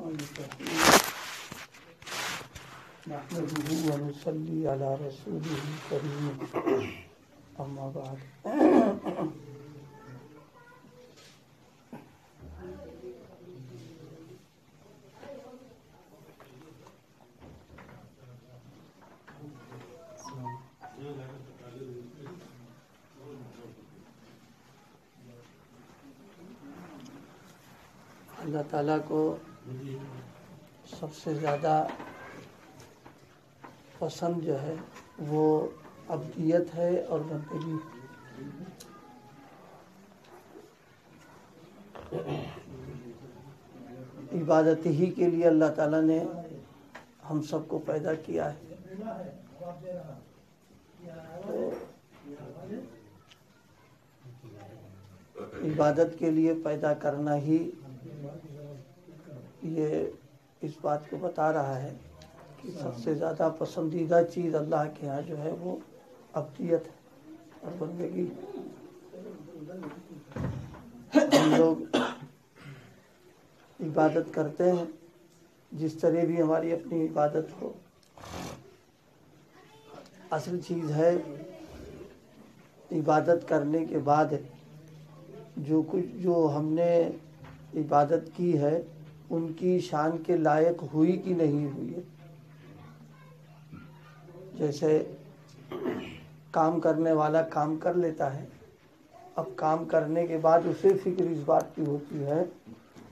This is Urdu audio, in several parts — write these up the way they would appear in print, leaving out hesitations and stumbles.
الرحمن الرحیم نحمده ونصلی علی رسوله الکریم اما بعد اللہ تعالیٰ کو سب سے زیادہ پسند جو ہے وہ عبدیت ہے اور بندگی. عبادت ہی کے لیے اللہ تعالیٰ نے ہم سب کو پیدا کیا ہے. عبادت کے لیے پیدا کرنا ہی یہ اس بات کو بتا رہا ہے کہ سب سے زیادہ پسندیدہ چیز اللہ کے ہاں جو ہے وہ عبدیت ہے اور بندگی. ہم لوگ عبادت کرتے ہیں جس طرح بھی ہماری اپنی عبادت ہو. اصل چیز ہے عبادت کرنے کے بعد جو ہم نے عبادت کی ہے ان کی شان کے لائق ہوئی کہ نہیں ہوئی ہے. جیسے کام کرنے والا کام کر لیتا ہے، اب کام کرنے کے بعد اسے فکر اس بات کی ہوتی ہے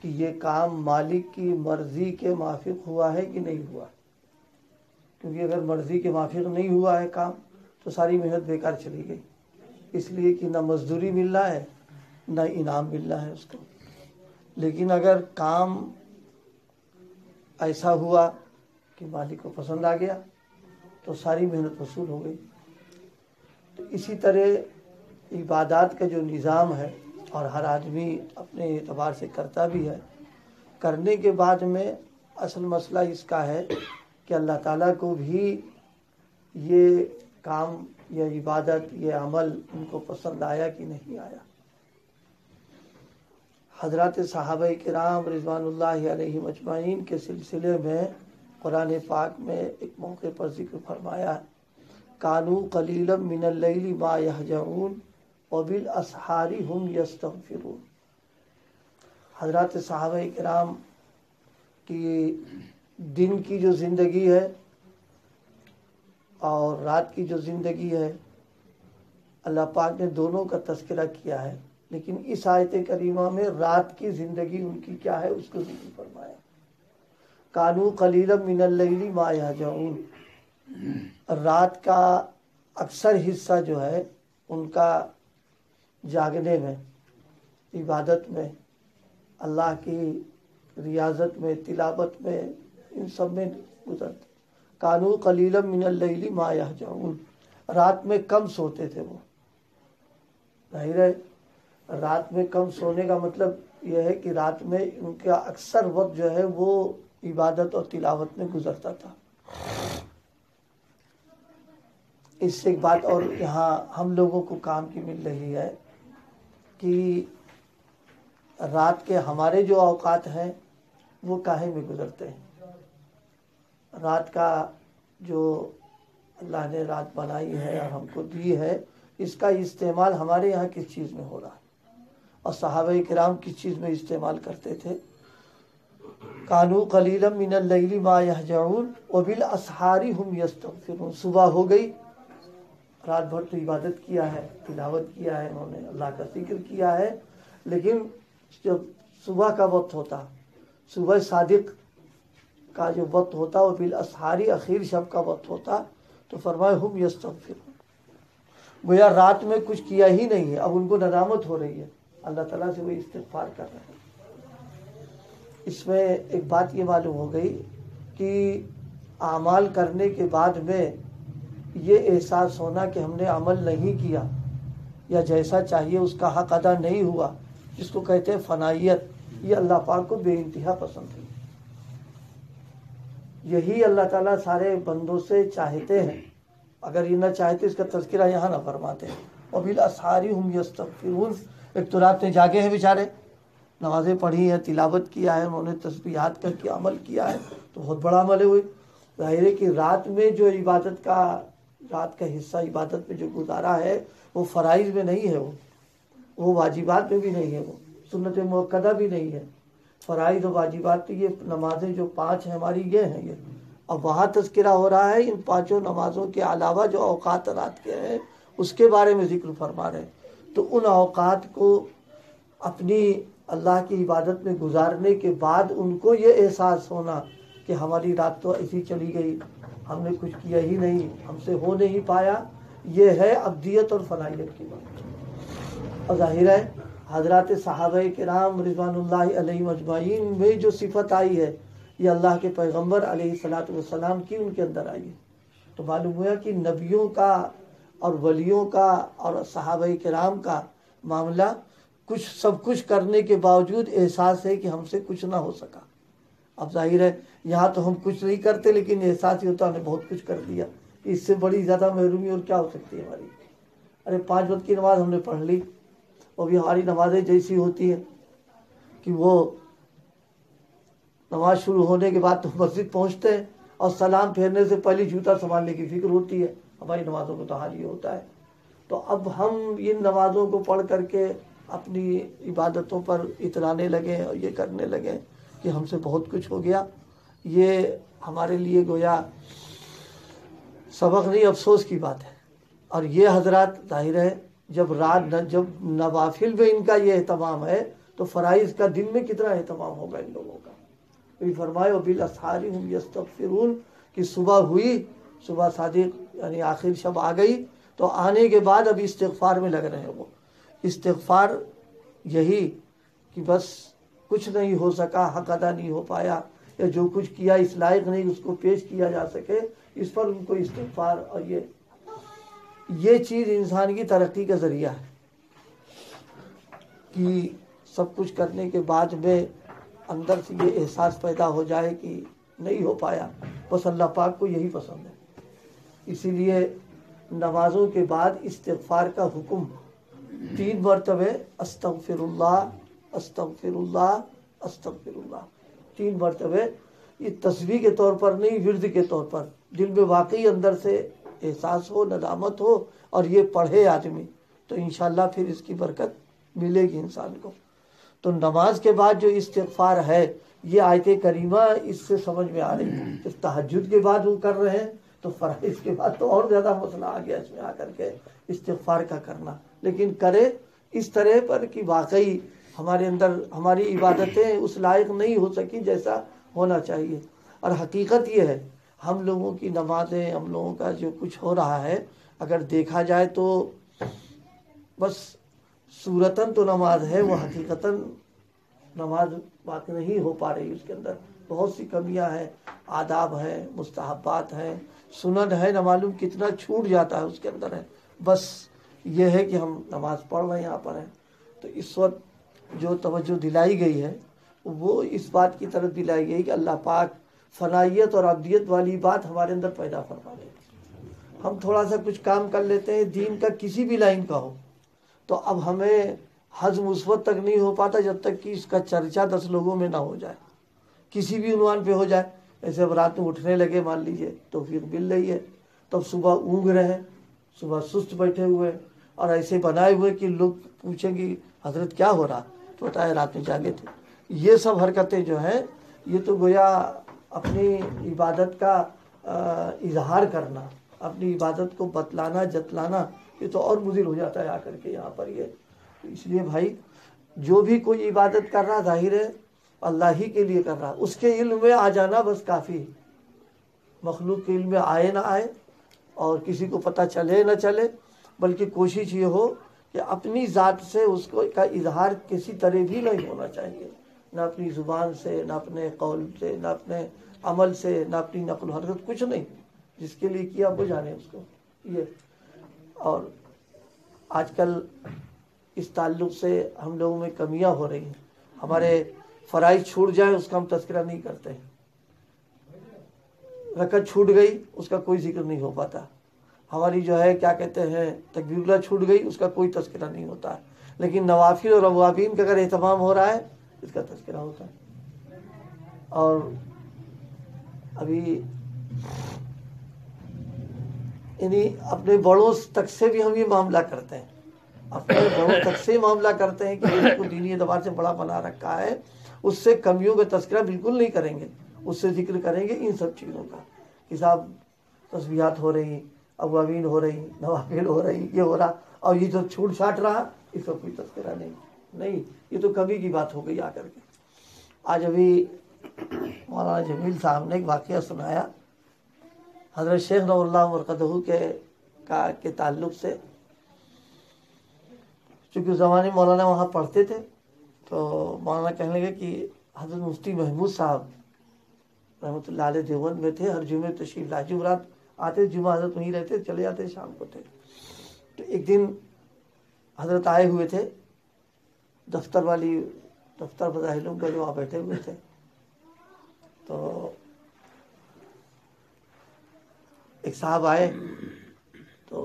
کہ یہ کام مالک کی مرضی کے موافق ہوا ہے کہ نہیں ہوا. کیونکہ اگر مرضی کے موافق نہیں ہوا ہے کام تو ساری محنت بیکار چلی گئی، اس لیے کہ نہ مزدوری مل رہا ہے نہ انعام مل رہا ہے اس کو. لیکن اگر کام ایسا ہوا کہ مالک کو پسند آ گیا تو ساری محنت وصول ہو گئی. تو اسی طرح عبادات کا جو نظام ہے اور ہر آدمی اپنے اعتبار سے کرتا بھی ہے، کرنے کے بعد میں اصل مسئلہ اس کا ہے کہ اللہ تعالیٰ کو بھی یہ کام یہ عبادت یہ عمل ان کو پسند آیا کہ نہیں آیا. حضرات صحابہ کرام رضوان اللہ علیہم اجمعین کے سلسلے میں قرآن پاک میں ایک موقع پر ذکر فرمایا، کانوا قلیلا من اللیل ما یہجعون وبالاسحار هم یستغفرون. حضرات صحابہ کرام کی دن کی جو زندگی ہے اور رات کی جو زندگی ہے اللہ پاک نے دونوں کا تذکرہ کیا ہے، لیکن اس آیت کریمہ میں رات کی زندگی ان کی کیا ہے اس کو ذکر فرمایا. کانوا قلیلا من اللیل ما یہجعون، رات کا اکثر حصہ جو ہے ان کا جاگنے میں، عبادت میں، اللہ کی ریاضت میں، تلاوت میں، ان سب میں گزرتا. کانوا قلیلا من اللیل ما یہجعون، رات میں کم سوتے تھے. وہ ظاہر ہے رات میں کم سونے کا مطلب یہ ہے کہ رات میں ان کا اکثر وقت جو ہے وہ عبادت اور تلاوت میں گزرتا تھا. اس سے ایک بات اور یہاں ہم لوگوں کو کام کی مل رہی ہے کہ رات کے ہمارے جو اوقات ہیں وہ کاہے میں گزرتے ہیں. رات کا جو اللہ نے رات بنائی ہے اور ہم کو دی ہے اس کا استعمال ہمارے یہاں کس چیز میں ہو رہا ہے اور صحابہ کرام کس چیز میں استعمال کرتے تھے. کانوا قلیلا من اللیل ما یہجعون وبالاسحار هم یستغفرون. صبح ہو گئی، رات بھر تو عبادت کیا ہے، تلاوت کیا ہے، انہوں نے اللہ کا ذکر کیا ہے، لیکن جب صبح کا وقت ہوتا، صبح صادق کا جو وقت ہوتا وہ بالاسحار اخیر شب کا وقت ہوتا تو فرمایا ہم یستغفرون. گویا رات میں کچھ کیا ہی نہیں ہے، اب ان کو ندامت ہو رہی ہے، اللہ تعالیٰ سے وہ استغفار کر رہے ہیں. اس میں ایک بات یہ معلوم ہو گئی کہ اعمال کرنے کے بعد میں یہ احساس ہونا کہ ہم نے عمل نہیں کیا یا جیسا چاہیے اس کا حق ادا نہیں ہوا، جس کو کہتے ہیں فنائیت، یہ اللہ پاک کو بے انتہا پسند ہے. یہی اللہ تعالیٰ سارے بندوں سے چاہتے ہیں. اگر یہ نہ چاہتے اس کا تذکرہ یہاں نہ فرماتے. وبالاسحار هم یستغفرون. ایک تو رات میں جاگے ہیں بیچارے، نمازیں پڑھی ہیں، تلاوت کیا ہے، انہوں نے تسبیحات کر کے عمل کیا ہے تو بہت بڑا عمل ہے وہ۔ ظاہر ہے کہ رات میں جو عبادت کا، رات کا حصہ عبادت میں جو گزارا ہے وہ فرائض میں نہیں ہے، وہ واجبات میں بھی نہیں ہے، وہ سنت مؤکدہ بھی نہیں ہے۔ فرائض و واجبات تو یہ نمازیں جو 5 ہیں ہماری یہ ہیں، یہ اب وہاں تذکرہ ہو رہا ہے ان 5 نمازوں کے علاوہ جو اوقات رات کے ہیں اس کے بارے میں ذکر فرما رہے ہیں۔ تو ان اوقات کو اپنی اللہ کی عبادت میں گزارنے کے بعد ان کو یہ احساس ہونا کہ ہماری رات تو ایسی چلی گئی، ہم نے کچھ کیا ہی نہیں، ہم سے ہو نہیں پایا، یہ ہے ابدیت اور فنائیت کی بات۔ اور ظاہر ہے حضرات صحابہ کرام رضوان اللہ علیہم اجمعین میں جو صفت آئی ہے یہ اللہ کے پیغمبر علیہ الصلوۃ والسلام کی ان کے اندر آئی ہے۔ تو معلوم ہوا کہ نبیوں کا اور ولیوں کا اور صحابہ کرام کا معاملہ کچھ سب کچھ کرنے کے باوجود احساس ہے کہ ہم سے کچھ نہ ہو سکا۔ اب ظاہر ہے یہاں تو ہم کچھ نہیں کرتے لیکن احساس یہ ہوتا ہم نے بہت کچھ کر دیا، اس سے بڑی زیادہ محرومی اور کیا ہو سکتی ہے ہماری۔ ارے 5 وقت کی نماز ہم نے پڑھ لی، وہ بھی ہماری نمازیں جیسی ہوتی ہیں کہ وہ نماز شروع ہونے کے بعد تو مسجد پہنچتے ہیں اور سلام پھیرنے سے پہلے جوتا سنبھالنے کی فکر ہوتی ہے، ہماری نمازوں کو تو حال یہ ہوتا ہے۔ تو اب ہم ان نمازوں کو پڑھ کر کے اپنی عبادتوں پر اترانے لگے اور یہ کرنے لگے کہ ہم سے بہت کچھ ہو گیا۔ یہ ہمارے لیے گویا سبق نہیں افسوس کی بات ہے۔ اور یہ حضرات ظاہر ہے جب نوافل میں ان کا یہ اہتمام ہے تو فرائض کا دن میں کتنا اہتمام ہوگا ان لوگوں کا۔ فرمائے وبالاسحار هم یستغفرون کہ صبح ہوئی، صبح صادق یعنی آخر شب آ گئی تو آنے کے بعد اب استغفار میں لگ رہے ہیں۔ وہ استغفار یہی کہ بس کچھ نہیں ہو سکا، حق ادا نہیں ہو پایا، یا جو کچھ کیا اس لائق نہیں اس کو پیش کیا جا سکے، اس پر ان کو استغفار، اور یہ چیز انسان کی ترقی کا ذریعہ ہے کہ سب کچھ کرنے کے بعد میں اندر سے یہ احساس پیدا ہو جائے کہ نہیں ہو پایا۔ بس اللہ پاک کو یہی پسند ہے، اسی لیے نمازوں کے بعد استغفار کا حکم 3 مرتبہ استغفر اللہ استغفر اللہ استغفر اللہ، 3 مرتبہ، یہ تسبیح کے طور پر نہیں، ورد کے طور پر دل میں واقعی اندر سے احساس ہو، ندامت ہو اور یہ پڑھے آدمی تو انشاءاللہ پھر اس کی برکت ملے گی انسان کو۔ تو نماز کے بعد جو استغفار ہے یہ آیت کریمہ اس سے سمجھ میں آ رہی ہے کہ تہجد کے بعد وہ کر رہے ہیں تو فرائض کے بعد تو اور زیادہ مسئلہ آ گیا اس میں آ کر کے استغفار کا کرنا، لیکن کرے اس طرح پر کہ واقعی ہمارے اندر ہماری عبادتیں اس لائق نہیں ہو سکی جیسا ہونا چاہیے۔ اور حقیقت یہ ہے ہم لوگوں کی نمازیں، ہم لوگوں کا جو کچھ ہو رہا ہے اگر دیکھا جائے تو بس صورتاً تو نماز ہے، وہ حقیقتاً نماز باقی نہیں ہو پا رہی، اس کے اندر بہت سی کمیاں ہیں، آداب ہیں، مستحبات ہیں، سنن ہے، نہ معلوم کتنا چھوٹ جاتا ہے اس کے اندر ہے۔ بس یہ ہے کہ ہم نماز پڑھ رہے ہیں یہاں پر ہیں تو اس وقت جو توجہ دلائی گئی ہے وہ اس بات کی طرف دلائی گئی کہ اللہ پاک فنائیت اور ابدیت والی بات ہمارے اندر پیدا فرما لے۔ ہم تھوڑا سا کچھ کام کر لیتے ہیں دین کا کسی بھی لائن کا ہو تو اب ہمیں ہضم اس وقت تک نہیں ہو پاتا جب تک کہ اس کا چرچا 10 لوگوں میں نہ ہو جائے، کسی بھی عنوان پہ ہو جائے۔ ایسے اب رات میں اٹھنے لگے مان لیجئے توفیق مل رہی ہے، تب صبح اونگ رہے ہیں، صبح سست بیٹھے ہوئے اور ایسے بنائے ہوئے کہ لوگ پوچھیں گے حضرت کیا ہو رہا، تو بتایا رات میں جاگے تھے۔ یہ سب حرکتیں جو ہیں یہ تو گویا اپنی عبادت کا اظہار کرنا، اپنی عبادت کو بتلانا جتلانا، یہ تو اور مضر ہو جاتا ہے آ کر کے یہاں پر۔ یہ اس لیے بھائی جو بھی کوئی عبادت کر رہا ظاہر ہے اللہ ہی کے لیے کر رہا، اس کے علم میں آ جانا بس کافی، مخلوق کے علم میں آئے نہ آئے اور کسی کو پتہ چلے نہ چلے، بلکہ کوشش یہ ہو کہ اپنی ذات سے اس کو کا اظہار کسی طرح بھی نہیں ہونا چاہیے، نہ اپنی زبان سے، نہ اپنے قول سے، نہ اپنے عمل سے، نہ اپنی نقل و حرکت، کچھ نہیں، جس کے لیے کیا وہ جانے اس کو۔ یہ اور آج کل اس تعلق سے ہم لوگوں میں کمیاں ہو رہی ہیں، ہمارے فرائض چھوٹ جائے اس کا ہم تذکرہ نہیں کرتے، رکعت چھوٹ گئی اس کا کوئی ذکر نہیں ہو پاتا، ہماری جو ہے کیا کہتے ہیں تکبیر اللہ چھوٹ گئی اس کا کوئی تذکرہ نہیں ہوتا ہے، لیکن نوافل اور اوابین کا اگر اہتمام ہو رہا ہے اس کا تذکرہ ہوتا ہے. اور ابھی یعنی اپنے بڑوں تک سے بھی ہم یہ معاملہ کرتے ہیں، اپنے بڑوں تک سے معاملہ کرتے ہیں کہ اس کو دینی اعتبار سے بڑا بنا رکھا ہے، اس سے کمیوں کا تذکرہ بالکل نہیں کریں گے، اس سے ذکر کریں گے ان سب چیزوں کا کہ صاحب تسبیحات ہو رہی، اوابین ہو رہی، نوافل ہو رہی، یہ ہو رہا، اور یہ جو چھوٹ چھاٹ رہا اس کا کوئی تذکرہ نہیں، یہ تو کمی کی بات ہو گئی آ کر کے. آج ابھی مولانا جمیل صاحب نے ایک واقعہ سنایا حضرت شیخ نور اللہ مرقدہ کے تعلق سے. چونکہ اس زمانے مولانا وہاں پڑھتے تھے تو مولانا کہنے لگے کہ حضرت مفتی محمود صاحب رحمۃ اللہ علیہ دیوبند میں تھے، ہر جمعے تشریف لائے، جمعرات آتے، جمعہ حضرت وہیں رہتے، چلے جاتے، شام کو تھے. تو ایک دن حضرت آئے ہوئے تھے، دفتر فضائل کا جو وہاں بیٹھے ہوئے تھے. تو ایک صاحب آئے تو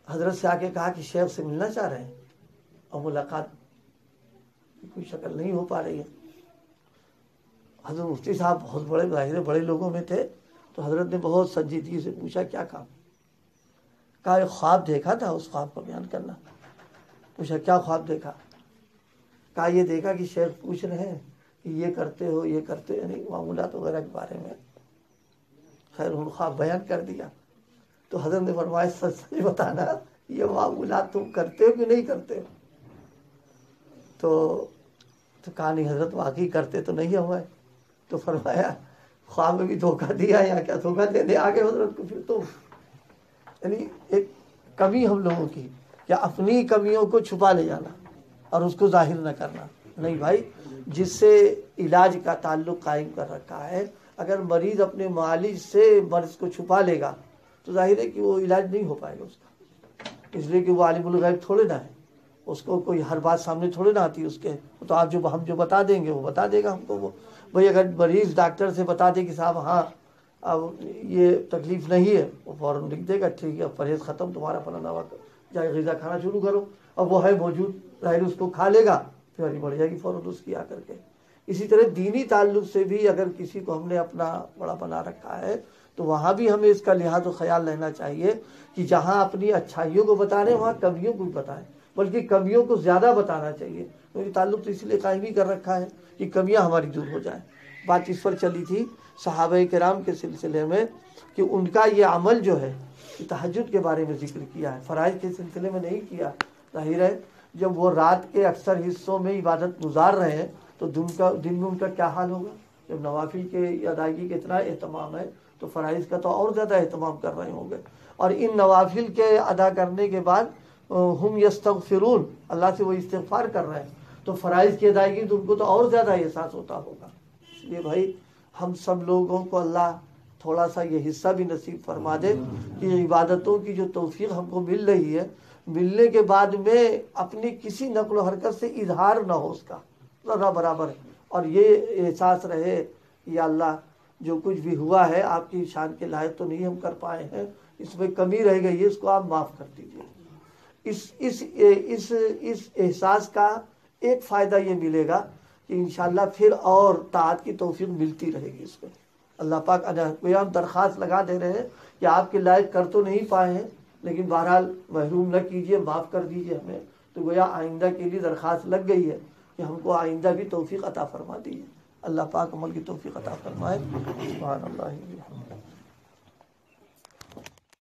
حضرت سے آ کے کہا کہ شیخ سے ملنا چاہ رہے ہیں، اور ملاقات کی کوئی شکل نہیں ہو پا رہی ہے. حضرت مفتی صاحب بہت بڑے ظاہر بڑے لوگوں میں تھے، تو حضرت نے بہت سنجیدگی سے پوچھا کیا کام؟ کہا ایک خواب دیکھا تھا، اس خواب کو بیان کرنا. پوچھا کیا خواب دیکھا؟ کہا یہ دیکھا کہ شیخ پوچھ رہے ہیں کہ یہ کرتے ہو، یہ کرتے ہو، یعنی معمولات وغیرہ کے بارے میں. خیر ان خواب بیان کر دیا. تو حضرت نے فرمایا سچ سچ بتانا یہ معمولات تم کرتے ہو کہ نہیں کرتے ہو؟ تو کہا نہیں حضرت واقعی کرتے تو نہیں ہوئے. تو فرمایا خواب میں بھی دھوکہ دیا یا کیا دھوکہ دینے آگے حضرت کو پھر تم. یعنی ایک کمی ہم لوگوں کی کہ اپنی کمیوں کو چھپا لے جانا اور اس کو ظاہر نہ کرنا. نہیں بھائی، جس سے علاج کا تعلق قائم کر رکھا ہے، اگر مریض اپنے معالج سے مرض کو چھپا لے گا تو ظاہر ہے کہ وہ علاج نہیں ہو پائے گا اس کا، اس لیے کہ وہ عالم الغیب تھوڑے نہ ہے، اس کو کوئی ہر بات سامنے تھوڑے نہ آتی اس کے. تو آپ ہم جو بتا دیں گے وہ بتا دے گا ہم کو. وہ بھائی اگر مریض ڈاکٹر سے بتا دے کہ صاحب ہاں اب یہ تکلیف نہیں ہے، وہ فوراً لکھ دے گا ٹھیک ہے پرہیز ختم، تمہارا فلاں دوا جائے غذا کھانا شروع کرو. اب وہ ہے موجود، ظاہر اس کو کھا لے گا، بیماری بڑھ جائے گی فوراً اس کی آ کر کے. اسی طرح دینی تعلق سے بھی اگر کسی کو ہم نے اپنا بڑا بنا رکھا ہے تو وہاں بھی ہمیں اس کا لحاظ و خیال رہنا چاہیے کہ جہاں اپنی اچھائیوں کو بتا رہے ہیں وہاں کمیوں کو بھی بتائیں، بلکہ کمیوں کو زیادہ بتانا چاہیے. کیونکہ تعلق تو اس لیے قائم ہی کر رکھا ہے کہ کمیاں ہماری دور ہو جائیں. بات اس پر چلی تھی صحابہ کرام کے سلسلے میں کہ ان کا یہ عمل جو ہے تہجد کے بارے میں ذکر کیا ہے، فرائض کے سلسلے میں نہیں کیا. ظاہر ہے جب وہ رات کے اکثر حصوں میں عبادت گزار رہے ہیں تو دن میں ان کا کیا حال ہوگا؟ جب نوافل کے ادائیگی کا اتنا اہتمام ہے تو فرائض کا تو اور زیادہ اہتمام کر رہے ہوں گے. اور ان نوافل کے ادا کرنے کے بعد ہم یستغفرون، اللہ سے وہ استغفار کر رہے ہیں، تو فرائض کی ادائیگی تو ان کو تو اور زیادہ احساس ہوتا ہوگا. اس لیے بھائی ہم سب لوگوں کو اللہ تھوڑا سا یہ حصہ بھی نصیب فرما دے کہ عبادتوں کی جو توفیق ہم کو مل رہی ہے، ملنے کے بعد میں اپنی کسی نقل و حرکت سے اظہار نہ ہو اس کا ذرا برابر ہے، اور یہ احساس رہے یا اللہ جو کچھ بھی ہوا ہے آپ کی شان کے لائق تو نہیں ہم کر پائے ہیں، اس میں کمی رہ گئی ہے، اس کو آپ معاف کر دیجیے. اس احساس کا ایک فائدہ یہ ملے گا کہ انشاءاللہ پھر اور طاعت کی توفیق ملتی رہے گی. اس کو اللہ پاک ہم درخواست لگا دے رہے ہیں کہ آپ کے لائق کر تو نہیں پائے ہیں لیکن بہرحال محروم نہ کیجیے، معاف کر دیجیے ہمیں. تو گویا آئندہ کے لیے درخواست لگ گئی ہے کہ ہم کو آئندہ بھی توفیق عطا فرما دیجیے. اللہ پاک عمل کی توفیق عطا فرمائے. سبحان اللہ.